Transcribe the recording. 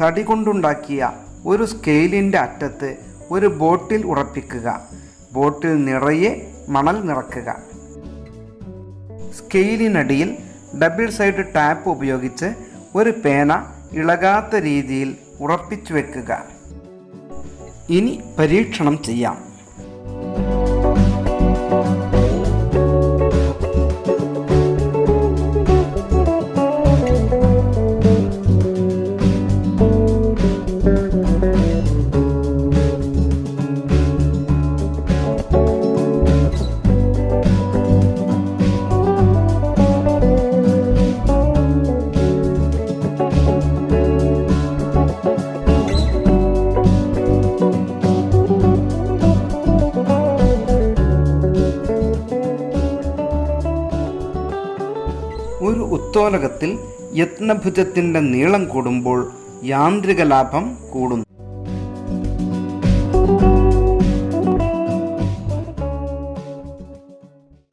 തടി കൊണ്ടുണ്ടാക്കിയ ഒരു സ്കെയിലിൻ്റെ അറ്റത്ത് ഒരു ബോട്ടിൽ ഉറപ്പിക്കുക. ബോട്ടിൽ നിറയെ മണൽ നിറക്കുക. സ്കെയിലിനടിയിൽ ഡബിൾ സൈഡ് ടാപ്പ് ഉപയോഗിച്ച് ഒരു പേന ഇളകാത്ത രീതിയിൽ ഉറപ്പിച്ചു വെക്കുക. ഇനി പരീക്ഷണം ചെയ്യാം. ഒരു ഉത്തോലകത്തിൽ യത്നഭുജത്തിൻ്റെ നീളം കൂടുമ്പോൾ യാന്ത്രിക ലാഭം കൂടുന്നു.